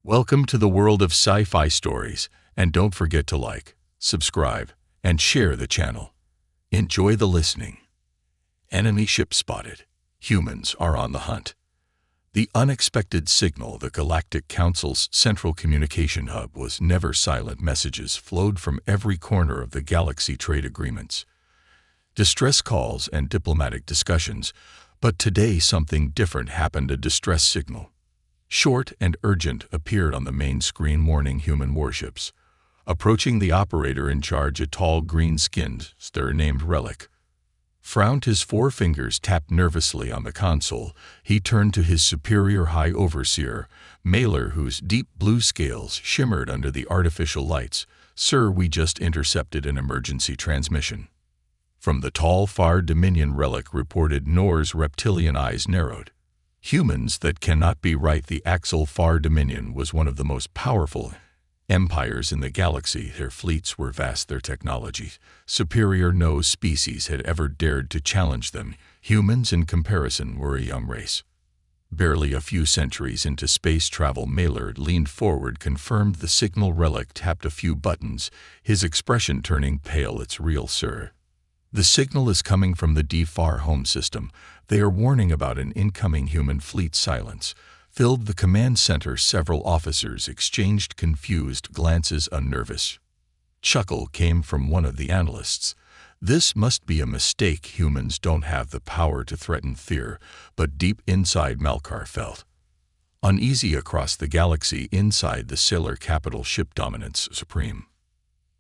Welcome to the world of sci-fi stories, and don't forget to like, subscribe, and share the channel. Enjoy the listening. Enemy ship spotted. Humans are on the hunt. The unexpected signal, the Galactic Council's central communication hub, was never silent. Messages flowed from every corner of the galaxy, trade agreements, distress calls, and diplomatic discussions. But today something different happened. A distress signal, short and urgent, appeared on the main screen, warning human warships approaching. The operator in charge, a tall, green-skinned stir named Relic, frowned. His four fingers tapped nervously on the console. He turned to his superior, High Overseer Mailer, whose deep blue scales shimmered under the artificial lights. "Sir, we just intercepted an emergency transmission from the tall, far Dominion," Relic reported. Nor's reptilian eyes narrowed. "Humans, that cannot be right." The Axel Far Dominion was one of the most powerful empires in the galaxy. Their fleets were vast, their technology superior. No species had ever dared to challenge them. Humans, in comparison, were a young race, barely a few centuries into space travel. Mailer leaned forward, confirmed the signal. Relic tapped a few buttons, his expression turning pale. "It's real, sir. The signal is coming from the D-Far home system. They are warning about an incoming human fleet." Silence filled the command center. Several officers exchanged confused glances. A nervous chuckle came from one of the analysts. "This must be a mistake. Humans don't have the power to threaten fear." But deep inside, Malkar felt uneasy. Across the galaxy, inside the sailor capital, ship dominance supreme.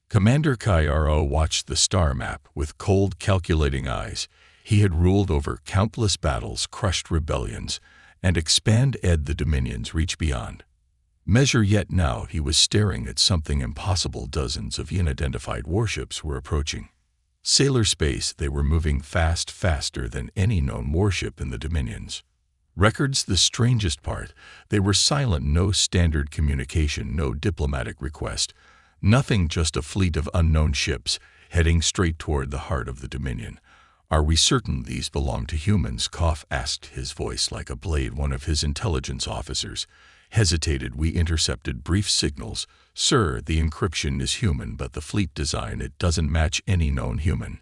Commander Cairo watched the star map with cold, calculating eyes. He had ruled over countless battles, crushed rebellions, and expanded the Dominion's reach beyond measure. Yet now he was staring at something impossible. Dozens of unidentified warships were approaching sailor space. They were moving fast, faster than any known warship in the Dominion's records. The strangest part, they were silent. No standard communication, no diplomatic request. Nothing, just a fleet of unknown ships heading straight toward the heart of the Dominion. "Are we certain these belong to humans?" Koff asked, his voice like a blade. One of his intelligence officers hesitated. "We intercepted brief signals, sir. The encryption is human, but the fleet design, it doesn't match any known human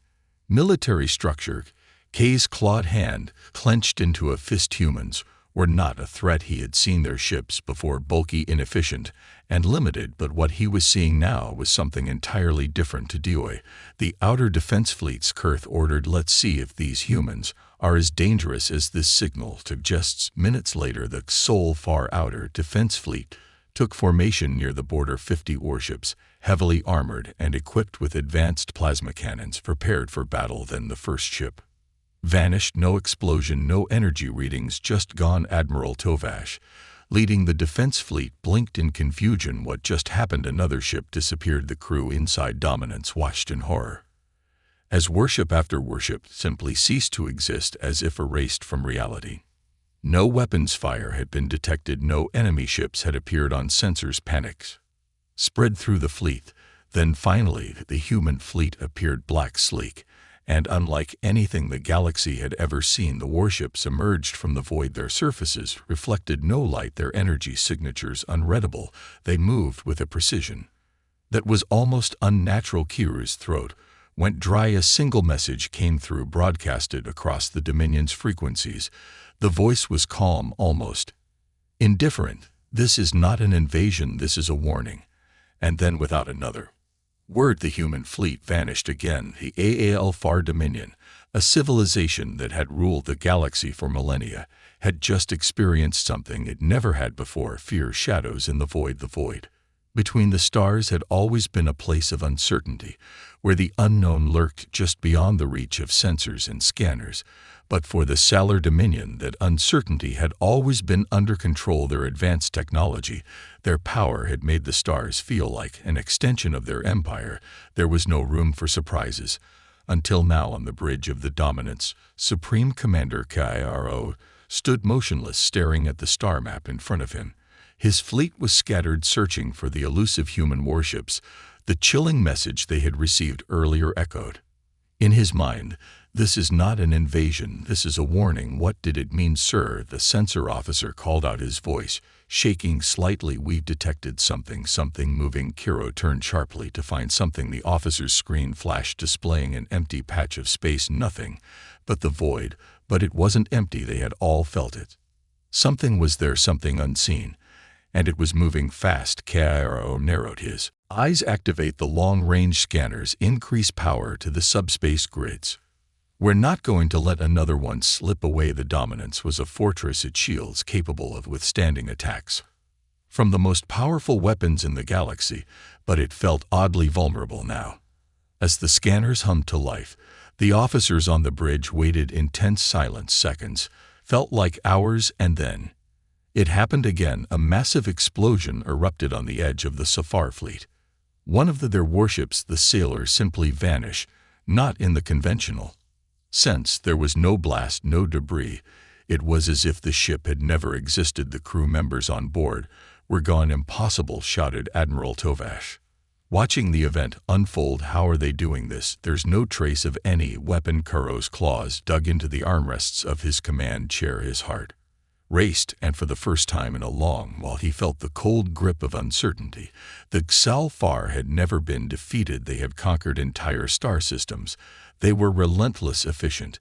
military structure." Kay's clawed hand clenched into a fist. Humans were not a threat. He had seen their ships before, bulky, inefficient, and limited, but what he was seeing now was something entirely different. To Dioy, the outer defense fleets, Kurth ordered, "Let's see if these humans are as dangerous as this signal suggests." Minutes later, the Sol Far outer defense fleet took formation near the border. 50 warships, heavily armored and equipped with advanced plasma cannons, prepared for battle. Then the first ship vanished. No explosion, no energy readings, just gone. Admiral Tovash, leading the defense fleet, blinked in confusion. What just happened? Another ship disappeared. The crew inside Dominance watched in horror as warship after warship simply ceased to exist, as if erased from reality. No weapons fire had been detected. No enemy ships had appeared on sensors. Panics spread through the fleet. Then finally, the human fleet appeared, black, sleek, and unlike anything the galaxy had ever seen. The warships emerged from the void. Their surfaces reflected no light, their energy signatures unreadable. They moved with a precision that was almost unnatural. Kiru's throat went dry. A single message came through, broadcasted across the Dominion's frequencies. The voice was calm, almost indifferent. "This is not an invasion, this is a warning." And then, without another word, the human fleet vanished again. The Aal Far Dominion, a civilization that had ruled the galaxy for millennia, had just experienced something it never had before. Fear, shadows in the void. The void between the stars had always been a place of uncertainty, where the unknown lurked just beyond the reach of sensors and scanners. But for the Salar Dominion, that uncertainty had always been under control. Their advanced technology, their power, had made the stars feel like an extension of their empire. There was no room for surprises. Until now, on the bridge of the Dominance, Supreme Commander Cairo stood motionless, staring at the star map in front of him. His fleet was scattered, searching for the elusive human warships. The chilling message they had received earlier echoed in his mind. "This is not an invasion, this is a warning." "What did it mean, sir?" the sensor officer called out, his voice shaking slightly. "We've detected something moving." Kiro turned sharply to find something. The officer's screen flashed, displaying an empty patch of space. Nothing but the void. But it wasn't empty, they had all felt it. Something was there, something unseen, and it was moving fast. Kiro narrowed his eyes. "Activate the long-range scanners, increase power to the subspace grids. We're not going to let another one slip away." The Dominance was a fortress, its shields capable of withstanding attacks from the most powerful weapons in the galaxy, but it felt oddly vulnerable now. As the scanners hummed to life, the officers on the bridge waited in tense silence. Seconds felt like hours, and then it happened again. A massive explosion erupted on the edge of the Safar fleet. One of their warships, the Sailor, simply vanished, not in the conventional sense. There was no blast, no debris. It was as if the ship had never existed. The crew members on board were gone. "Impossible," shouted Admiral Tovash, watching the event unfold. "How are they doing this? There's no trace of any weapon." Kuro's claws dug into the armrests of his command chair. His heart raced, and for the first time in a long while he felt the cold grip of uncertainty. The Xalfar had never been defeated. They had conquered entire star systems. They were relentless, efficient,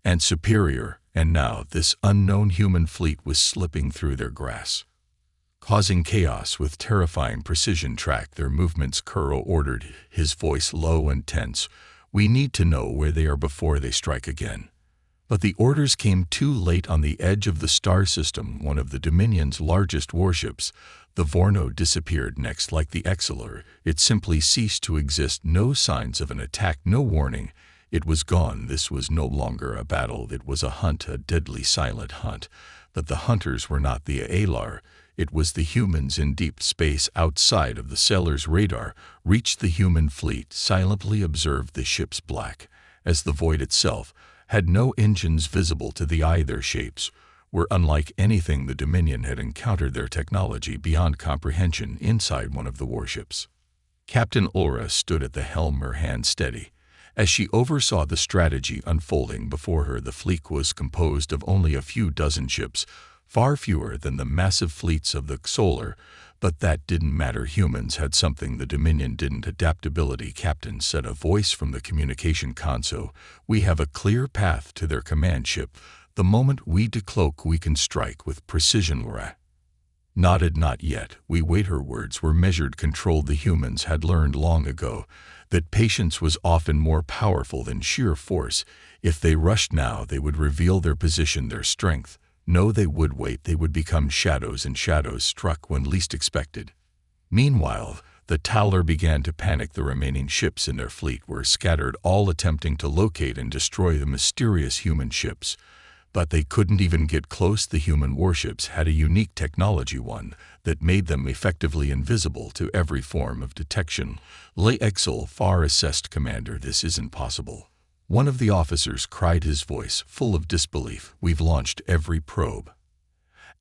and superior, and now this unknown human fleet was slipping through their grasp, causing chaos with terrifying precision. "Track their movements," Kuro ordered, his voice low and tense. "We need to know where they are before they strike again." But the orders came too late. On the edge of the star system, one of the Dominion's largest warships, the Vorno, disappeared. Next, like the Exceler, it simply ceased to exist. No signs of an attack, no warning. It was gone. This was no longer a battle. It was a hunt, a deadly silent hunt. But the hunters were not the Alar. It was the humans in deep space outside of the Sailor's radar. Reached the human fleet, silently observed the ship's black, as the void itself had no engines visible to the eye. Their shapes were unlike anything the Dominion had encountered, their technology beyond comprehension. Inside one of the warships, Captain Ulra stood at the helm, her hand steady, as she oversaw the strategy unfolding before her. The fleet was composed of only a few dozen ships, far fewer than the massive fleets of the Xsolar, but that didn't matter. Humans had something the Dominion didn't: adaptability. "Captain," said a voice from the communication console, "we have a clear path to their command ship. The moment we decloak, we can strike with precision." Laura nodded. "Not yet. We wait." Her words were measured, controlled. The humans had learned long ago that patience was often more powerful than sheer force. If they rushed now, they would reveal their position, their strength. No, they would wait. They would become shadows, and shadows struck when least expected. Meanwhile, the Talar began to panic. The remaining ships in their fleet were scattered, all attempting to locate and destroy the mysterious human ships. But they couldn't even get close. The human warships had a unique technology, one that made them effectively invisible to every form of detection. "Le Xalfar assessed, Commander. This isn't possible." One of the officers cried, his voice full of disbelief. "We've launched every probe,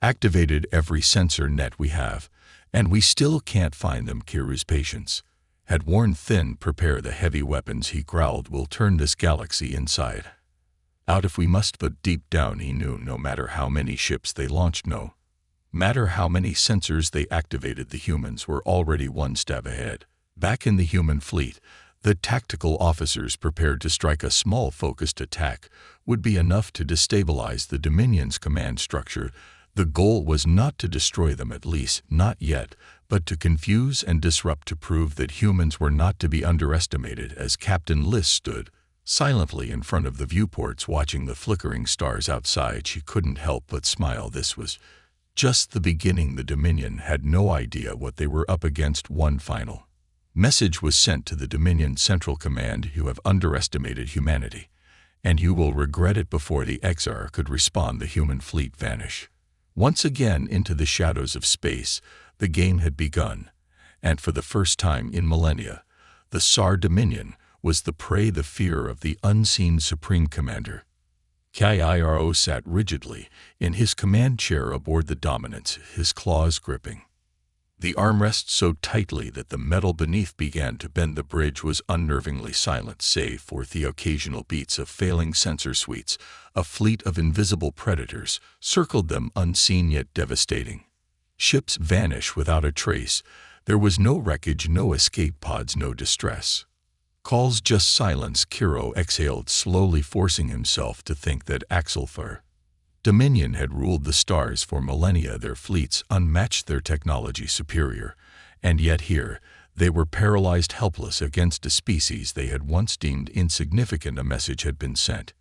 activated every sensor net we have, and we still can't find them." Kiru's patience had worn thin. "Prepare the heavy weapons," he growled. "We'll turn this galaxy inside out if we must." But deep down he knew, no matter how many ships they launched, no matter how many sensors they activated, the humans were already one step ahead. Back in the human fleet, the tactical officers prepared to strike. A small focused attack would be enough to destabilize the Dominion's command structure. The goal was not to destroy them, at least not yet, but to confuse and disrupt, to prove that humans were not to be underestimated. As Captain Liss stood silently in front of the viewports, watching the flickering stars outside, she couldn't help but smile. This was just the beginning. The Dominion had no idea what they were up against. One final message was sent to the Dominion Central Command: "You have underestimated humanity, and you will regret it." Before the XR could respond, the human fleet vanished once again into the shadows of space. The game had begun, and for the first time in millennia, the Sar Dominion was the prey, the fear of the unseen Supreme Commander. Kiro sat rigidly in his command chair aboard the Dominance, his claws gripping The armrests so tightly that the metal beneath began to bend. The bridge was unnervingly silent, save for the occasional beats of failing sensor suites. A fleet of invisible predators circled them, unseen yet devastating. Ships vanished without a trace. There was no wreckage, no escape pods, no distress calls, just silence. Kiro exhaled slowly, forcing himself to think that Axelfar Dominion had ruled the stars for millennia, their fleets unmatched, their technology superior, and yet here they were paralyzed, helpless against a species they had once deemed insignificant. A message had been sent.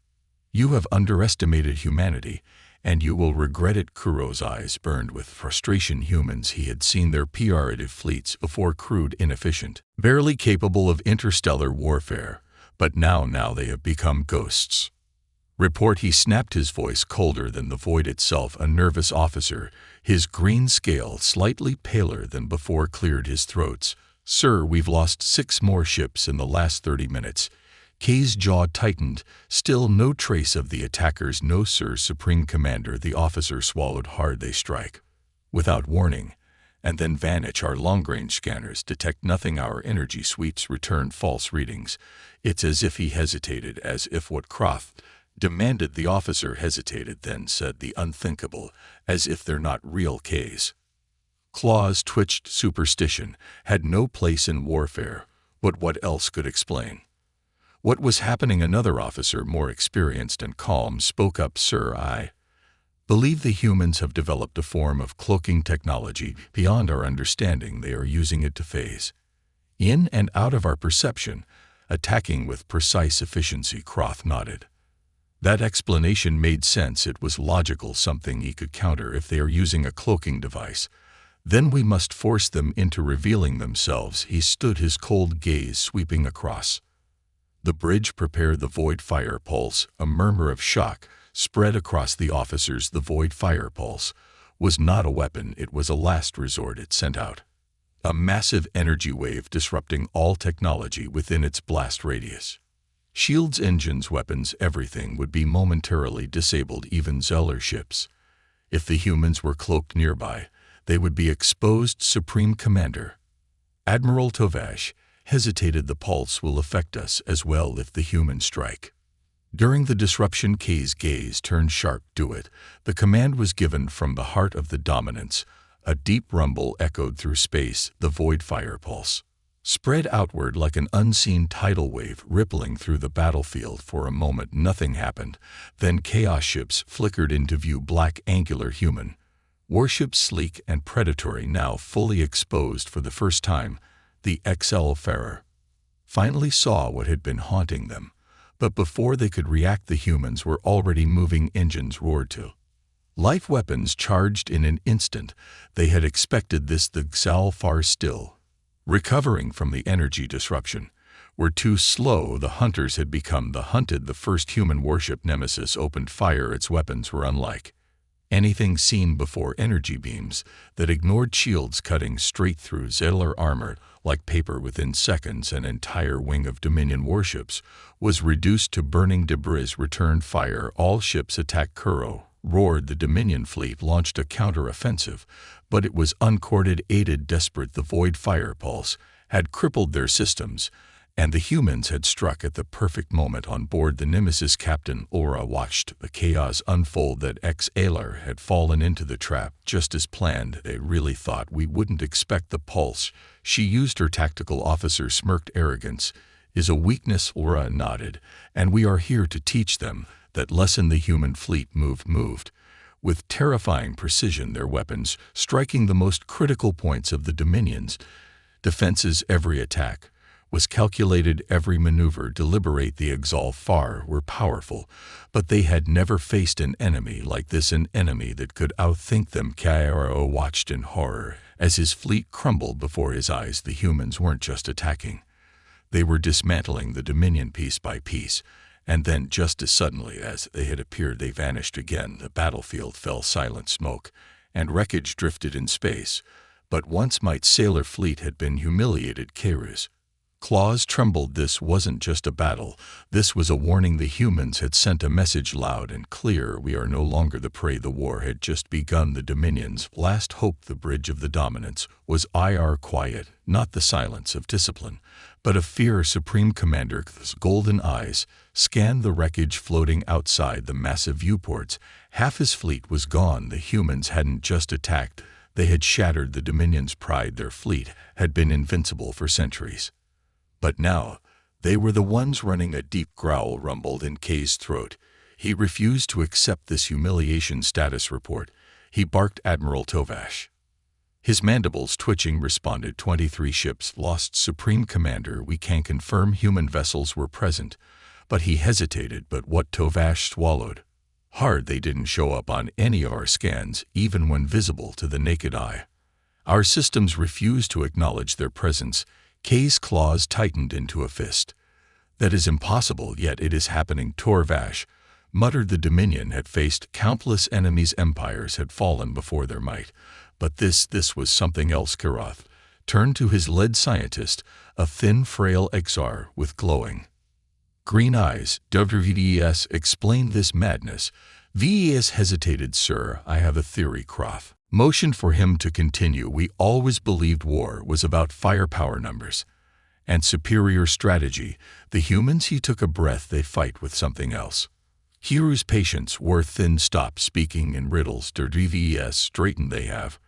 You have underestimated humanity, and you will regret it. Kuro's eyes burned with frustration. Humans he had seen, their primitive fleets before, crude, inefficient, barely capable of interstellar warfare, but now they have become ghosts. Report, he snapped, his voice colder than the void itself. A nervous officer, his green scale slightly paler than before, cleared his throat. Sir, we've lost 6 more ships in the last 30 minutes. Kay's jaw tightened. Still no trace of the attackers. No, sir, Supreme Commander. The officer swallowed hard. They strike without warning and then vanish. Our long-range scanners detect nothing. Our energy sweeps return false readings. It's as if he hesitated, as if what Croft demanded. The officer hesitated, then said the unthinkable, as if they're not real. K's claws twitched. Superstition had no place in warfare, but what else could explain what was happening? Another officer, more experienced and calm, spoke up. Sir, I believe the humans have developed a form of cloaking technology beyond our understanding. They are using it to phase in and out of our perception, attacking with precise efficiency. Croft nodded. That explanation made sense. It was logical, something he could counter. If they are using a cloaking device, then we must force them into revealing themselves. He stood, his cold gaze sweeping across the bridge. Prepare the void fire pulse. A murmur of shock spread across the officers. The void fire pulse was not a weapon, it was a last resort. It sent out a massive energy wave, disrupting all technology within its blast radius. Shields, engines, weapons, everything would be momentarily disabled, even Zeller ships. If the humans were cloaked nearby, they would be exposed. Supreme Commander Admiral Tovash hesitated. The pulse will affect us as well if the humans strike. During the disruption, K's gaze turned sharp. Do it. The command was given from the heart of the dominance. A deep rumble echoed through space. The void fire pulse spread outward like an unseen tidal wave, rippling through the battlefield. For a moment nothing happened. Then chaos ships flickered into view, black, angular human warships, sleek and predatory, now fully exposed. For the first time, the Excelfarer finally saw what had been haunting them. But before they could react, the humans were already moving. Engines roared to life, weapons charged in an instant. They had expected this. The Excelfar, still recovering from the energy disruption, were too slow. The hunters had become the hunted. The first human warship, Nemesis, opened fire. Its weapons were unlike anything seen before, energy beams that ignored shields, cutting straight through Zeller armor like paper. Within seconds, an entire wing of Dominion warships was reduced to burning debris. Returned fire. All ships attacked. Kuro roared. The Dominion fleet launched a counter-offensive, but it was uncorded, aided, desperate. The void fire pulse had crippled their systems, and the humans had struck at the perfect moment. On board the Nemesis, Captain Aura watched the chaos unfold. That Excelfarer had fallen into the trap, just as planned. They really thought we wouldn't expect the pulse. She used her tactical. Officer smirked. Arrogance is a weakness. Aura nodded. And we are here to teach them that lesson. The human fleet moved with terrifying precision, their weapons striking the most critical points of the Dominion's defenses. Every attack was calculated, every maneuver deliberate. The Excelfar were powerful, but they had never faced an enemy like this, an enemy that could outthink them. Kiro watched in horror as his fleet crumbled before his eyes. The humans weren't just attacking, they were dismantling the Dominion piece by piece. And then, just as suddenly as they had appeared, they vanished again. The battlefield fell silent. Smoke and wreckage drifted in space. But once might sailor fleet had been humiliated. Kairos Claws trembled. This wasn't just a battle. This was a warning. The humans had sent a message loud and clear. We are no longer the prey. The war had just begun. The Dominion's last hope, the bridge of the dominance, was quiet, not the silence of discipline, but of fear. Supreme Commander's golden eyes scanned the wreckage floating outside the massive viewports. Half his fleet was gone. The humans hadn't just attacked. They had shattered the Dominion's pride. Their fleet had been invincible for centuries. But now, they were the ones running. A deep growl rumbled in Kay's throat. He refused to accept this humiliation. Status report. He barked. Admiral Tovash. His mandibles twitching responded. 23 ships lost. Supreme Commander, we can confirm human vessels were present. But he hesitated. But what? Tovash swallowed hard. They didn't show up on any of our scans, even when visible to the naked eye. Our systems refused to acknowledge their presence. Kay's claws tightened into a fist. That is impossible, yet it is happening. Torvash muttered. The Dominion had faced countless enemies. Empires had fallen before their might. But this was something else. Karath turned to his lead scientist, a thin, frail Exar with glowing green eyes. WVDES explained this madness. VES hesitated. Sir, I have a theory. Kroth motioned for him to continue. We always believed war was about firepower, numbers, and superior strategy. The humans, he took a breath, they fight with something else. Hiru's patience wore thin. Stop speaking in riddles. DVES straightened. They have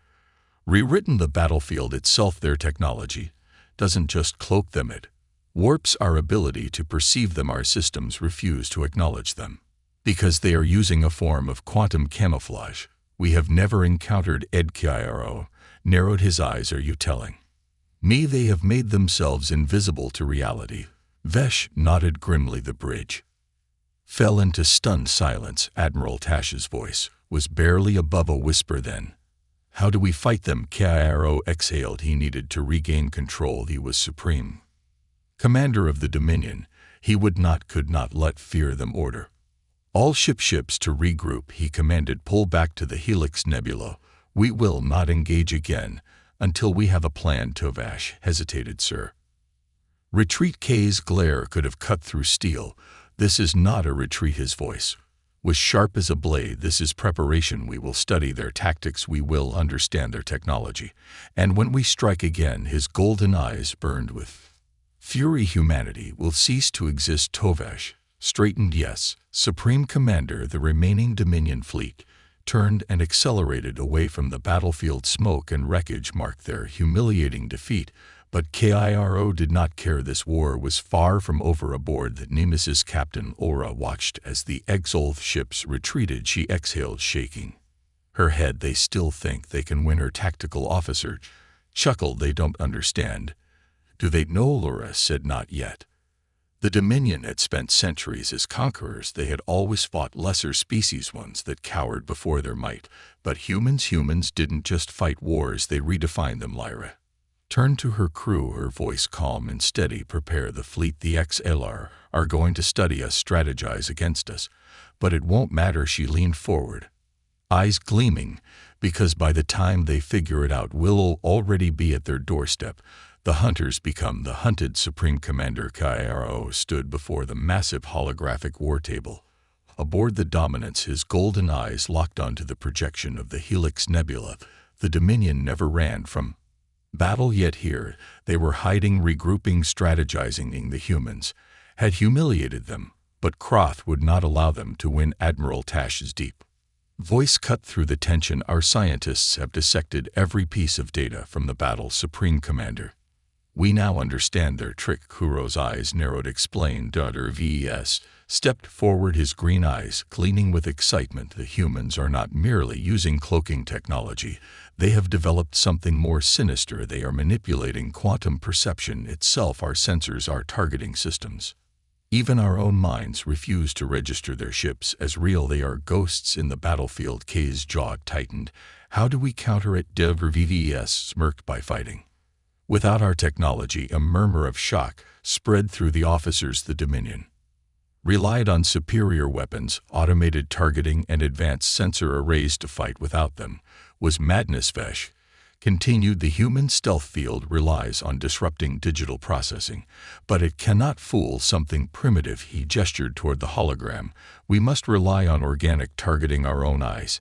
rewritten the battlefield itself. Their technology doesn't just cloak them, it warps our ability to perceive them. Our systems refuse to acknowledge them because they are using a form of quantum camouflage we have never encountered. Ed Kiro narrowed his eyes. Are you telling me they have made themselves invisible to reality? Vesh nodded grimly. The bridge fell into stunned silence. Admiral Tash's voice was barely above a whisper. Then, how do we fight them? Kiro exhaled. He needed to regain control. He was supreme commander of the Dominion. He could not let fear them. Order all ships to regroup, he commanded. Pull back to the Helix Nebula. We will not engage again until we have a plan. Tovash hesitated. Sir, retreat. Kay's glare could have cut through steel. This is not a retreat. His voice was sharp as a blade. This is preparation. We will study their tactics. We will understand their technology. And when we strike again, his golden eyes burned with fury. Humanity will cease to exist. Tovash straightened. Yes, Supreme Commander. The remaining Dominion fleet turned and accelerated away from the battlefield. Smoke and wreckage marked their humiliating defeat. But Kiro did not care. This war was far from over. Aboard the Nemesis, Captain Aura watched as the Exolf ships retreated. She exhaled, shaking her head. They still think they can win. Her tactical officer chuckled. They don't understand. Do they know? Laura said. Not yet. The Dominion had spent centuries as conquerors. They had always fought lesser species, ones that cowered before their might. But humans didn't just fight wars, they redefined them. Lyra turned to her crew, her voice calm and steady. Prepare the fleet. The XLR are going to study us, strategize against us. But it won't matter. She leaned forward, eyes gleaming, because by the time they figure it out, we'll already be at their doorstep. The hunters become the hunted. Supreme Commander Kiro stood before the massive holographic war table. Aboard the Dominance, his golden eyes locked onto the projection of the Helix Nebula. The Dominion never ran from battle, yet here they were hiding, regrouping, strategizing. The humans had humiliated them, but Kroth would not allow them to win. Admiral Tash's deep voice cut through the tension. Our scientists have dissected every piece of data from the battle. Supreme Commander, we now understand their trick. Kuro's eyes narrowed. Explained. VES stepped forward, his green eyes gleaming with excitement. The humans are not merely using cloaking technology. They have developed something more sinister. They are manipulating quantum perception itself. Our sensors, our targeting systems, even our own minds refuse to register their ships as real. They are ghosts in the battlefield. Kay's jaw tightened. How do we counter it? VES smirked. By fighting. Without our technology. A murmur of shock spread through the officers. The Dominion relied on superior weapons, automated targeting, and advanced sensor arrays. To fight without them was madness. Vesh Continued, the human stealth field relies on disrupting digital processing, but it cannot fool something primitive. He gestured toward the hologram. We must rely on organic targeting, our own eyes,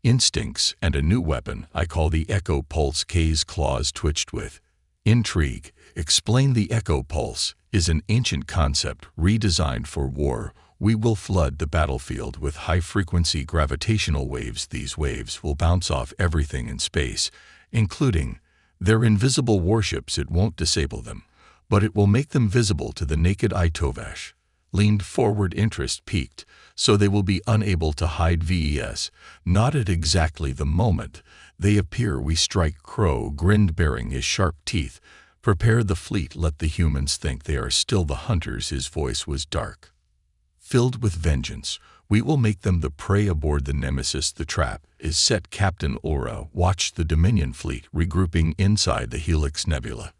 instincts, and a new weapon I call the Echo Pulse. Kay's claws twitched with intrigue. Explain. The Echo Pulse is an ancient concept redesigned for war. We will flood the battlefield with high-frequency gravitational waves. These waves will bounce off everything in space, including their invisible warships. It won't disable them, but it will make them visible to the naked eye. Tovash leaned forward, interest peaked, so they will be unable to hide. VES not at exactly the moment they appear we strike. Crow grinned, baring his sharp teeth. Prepare the fleet. Let the humans think they are still the hunters. His voice was dark, filled with vengeance. We will make them the prey aboard the Nemesis. The trap is set. Captain Ulra watched the Dominion fleet regrouping inside the Helix Nebula,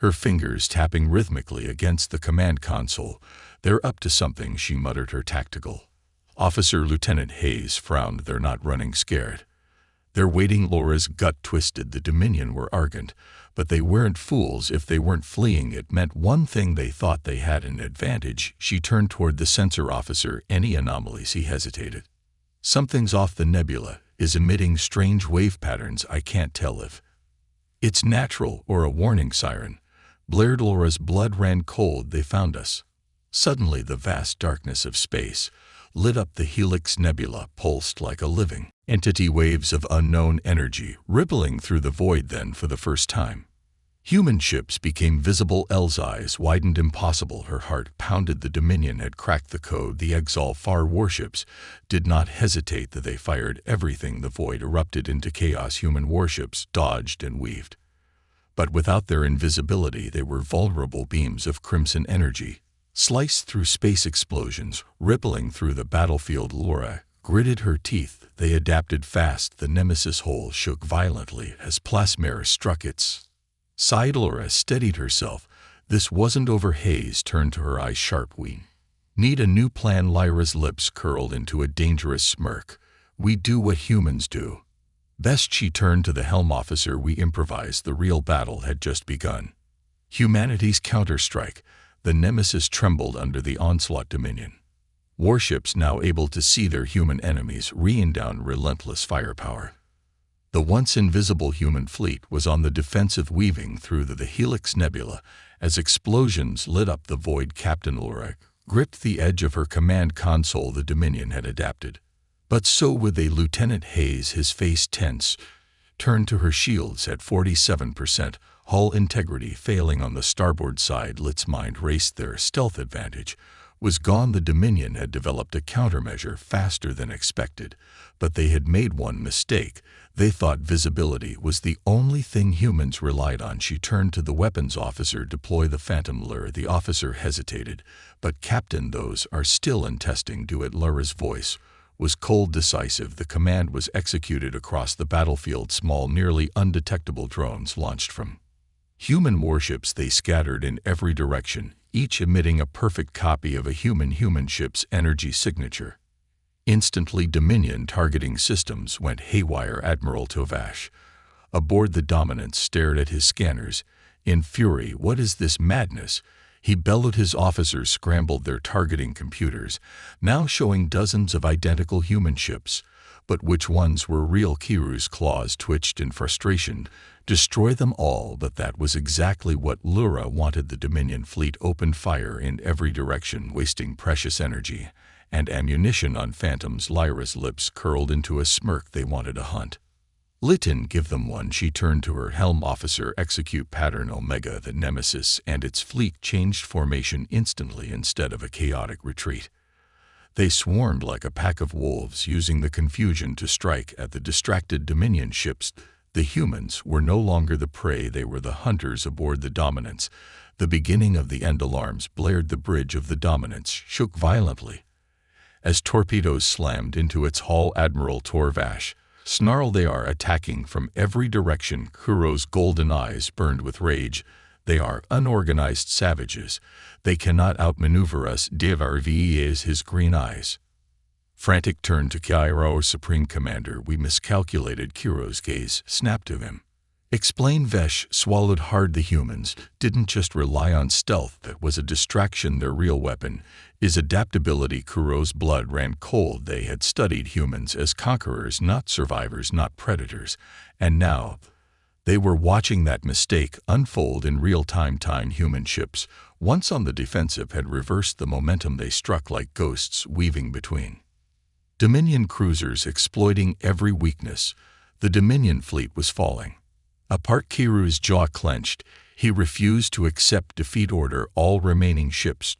her fingers tapping rhythmically against the command console. They're up to something, she muttered. Her tactical officer, Lieutenant Hayes, frowned. They're not running scared. They're waiting. Laura's gut twisted. The Dominion were arrogant, but they weren't fools. If they weren't fleeing, it meant one thing: they thought they had an advantage. She turned toward the sensor officer. Any anomalies? He hesitated. Something's off. The nebula is emitting strange wave patterns. I can't tell if it's natural or a warning siren. Blared. Laura's blood ran cold. They found us. Suddenly the vast darkness of space lit up. The Helix Nebula pulsed like a living entity, waves of unknown energy rippling through the void. Then, for the first time, human ships became visible. Elle's eyes widened. Impossible. Her heart pounded. The Dominion had cracked the code. The Exal Far warships did not hesitate. They fired everything. The void erupted into chaos. Human warships dodged and weaved, but without their invisibility they were vulnerable. Beams of crimson energy sliced through space, explosions rippling through the battlefield. Laura gritted her teeth. They adapted fast. The Nemesis hull shook violently as plasma struck its side. Laura steadied herself. This wasn't over. Hayes turned to her, eyes sharp. We need a new plan. Lyra's lips curled into a dangerous smirk. We do what humans do best. She turned to the helm officer. We improvised. The real battle had just begun. Humanity's counterstrike. The Nemesis trembled under the onslaught. Dominion warships, now able to see their human enemies, rained down relentless firepower. The once invisible human fleet was on the defensive, weaving through the Helix Nebula as explosions lit up the void. Captain Ulrich gripped the edge of her command console. The Dominion had adapted, but so would they. Lieutenant Hayes, his face tense, turned to her. Shields at 47%, hull integrity failing on the starboard side. Lit's mind raced. Their stealth advantage was gone. The Dominion had developed a countermeasure faster than expected, but they had made one mistake. They thought visibility was the only thing humans relied on. She turned to the weapons officer. Deploy the Phantom lure. The officer hesitated. But Captain, those are still in testing. Do it. Lura's voice was cold, decisive. The command was executed across the battlefield. Small, nearly undetectable drones launched from human warships. They scattered in every direction, each emitting a perfect copy of a human ship's energy signature. Instantly, Dominion targeting systems went haywire. Admiral Tovash, aboard the Dominance, stared at his scanners in fury. What is this madness? He bellowed. His officers scrambled their targeting computers, now showing dozens of identical human ships. But which ones were real? Kiru's claws twitched in frustration. Destroy them all. But that was exactly what Lura wanted. The Dominion fleet opened fire in every direction, wasting precious energy and ammunition on phantoms. Lyra's lips curled into a smirk. They wanted a hunt. Lytton, give them one. She turned to her helm officer. Execute pattern Omega. The Nemesis and its fleet changed formation instantly. Instead of a chaotic retreat, they swarmed like a pack of wolves, using the confusion to strike at the distracted Dominion ships. The humans were no longer the prey. They were the hunters aboard the Dominance. The beginning of the end. Alarms blared. The bridge of the Dominance shook violently as torpedoes slammed into its hull. Admiral Torvash snarled. They are attacking from every direction. Kuro's golden eyes burned with rage. They are unorganized savages. They cannot outmaneuver us. Devarvies, his green eyes Frantic turned to Cairo. Supreme Commander, we miscalculated. Kiro's gaze snapped to him. Explain. Vesh swallowed hard. The humans didn't just rely on stealth. That was a distraction. Their real weapon is adaptability. Kiro's blood ran cold. They had studied humans as conquerors, not survivors, not predators. And now they were watching that mistake unfold in real time. Human ships, once on the defensive, had reversed the momentum. They struck like ghosts, weaving between Dominion cruisers, exploiting every weakness. The Dominion fleet was falling apart. Kiru's jaw clenched. He refused to accept defeat. Order all remaining ships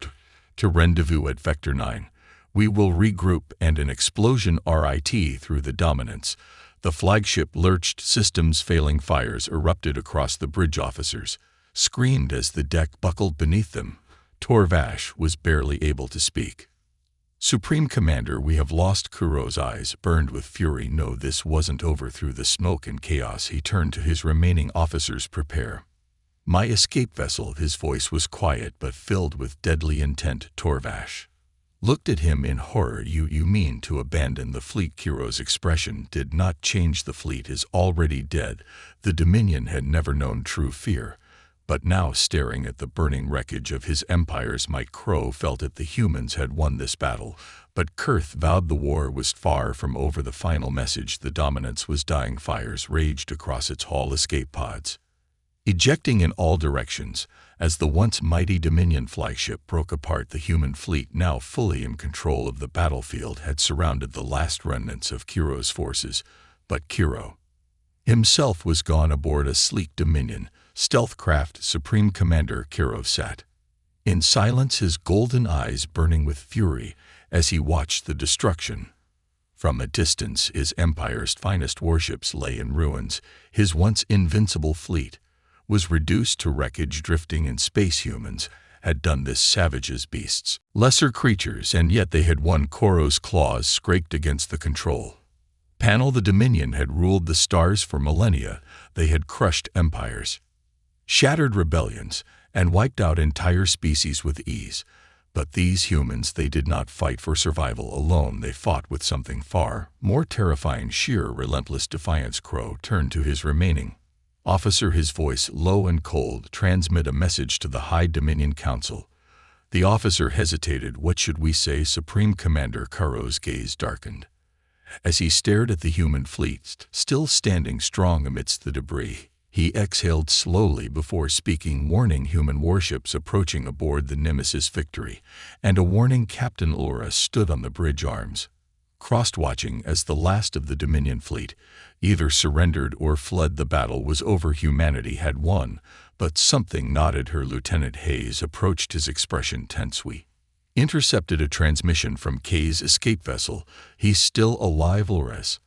to rendezvous at Vector 9. We will regroup. And an explosion right through the dominance. The flagship lurched, systems failing. Fires erupted across the bridge. Officers screamed as the deck buckled beneath them. Torvash was barely able to speak. Supreme Commander, we have lost. Kiro's eyes burned with fury. No, this wasn't over. Through the smoke and chaos, he turned to his remaining officers. Prepare my escape vessel. His voice was quiet but filled with deadly intent. Torvash looked at him in horror. You mean to abandon the fleet? Kiro's expression did not change. The fleet is already dead. The Dominion had never known true fear. But now, staring at the burning wreckage of his empire's might, Crow felt it. The humans had won this battle, but Kurth vowed the war was far from over. The final message: the dominance was dying. Fires raged across its hull. Escape pods ejecting in all directions as the once mighty Dominion flagship broke apart. The human fleet, now fully in control of the battlefield, had surrounded the last remnants of Kiro's forces, but Kiro himself was gone. Aboard a sleek Dominion stealth craft, Supreme Commander Kiro sat in silence, his golden eyes burning with fury as he watched the destruction. From a distance, his empire's finest warships lay in ruins. His once invincible fleet was reduced to wreckage, drifting in space. Humans had done this. Savages, beasts, lesser creatures, and yet they had won. Kiro's claws scraped against the control panel. The Dominion had ruled the stars for millennia. They had crushed empires, shattered rebellions, and wiped out entire species with ease. But these humans, they did not fight for survival alone. They fought with something far more terrifying: sheer, relentless defiance. Crow turned to his remaining officer, his voice low and cold. Transmit a message to the High Dominion Council. The officer hesitated. What should we say? Supreme Commander. Kiro's gaze darkened as he stared at the human fleet, still standing strong amidst the debris. He exhaled slowly before speaking. Warning: human warships approaching aboard the Nemesis Victory. And a warning: Captain Laura stood on the bridge, arms crossed, watching as the last of the Dominion fleet either surrendered or fled. The battle was over. Humanity had won. But something nodded her. Lieutenant Hayes approached, his expression tense. We intercepted a transmission from Kay's escape vessel. He's still alive. Laura's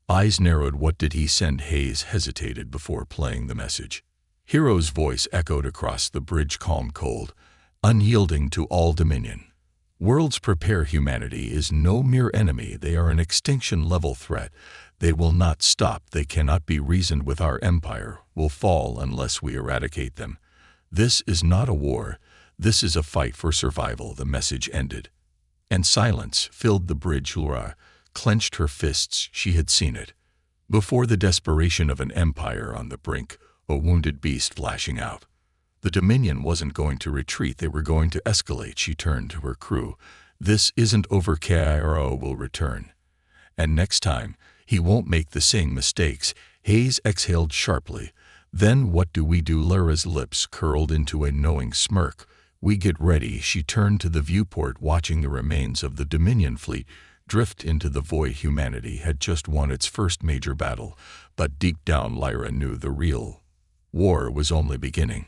eyes narrowed. What did he send? Hayes hesitated before playing the message. Hero's voice echoed across the bridge, calm, cold, unyielding to all Dominion worlds. Prepare. Humanity is no mere enemy. They are an extinction-level threat. They will not stop. They cannot be reasoned with. Our empire will fall unless we eradicate them. This is not a war. This is a fight for survival. The message ended, and silence filled the bridge. Laura clenched her fists. She had seen it before: the desperation of an empire on the brink, a wounded beast flashing out. The Dominion wasn't going to retreat. They were going to escalate. She turned to her crew. This isn't over. Kiro will return, and next time he won't make the same mistakes. Hayes exhaled sharply. Then what do we do? Laura's lips curled into a knowing smirk. We get ready. She turned to the viewport, watching the remains of the Dominion fleet drift into the void. Humanity had just won its first major battle, but deep down Lyra knew the real war was only beginning.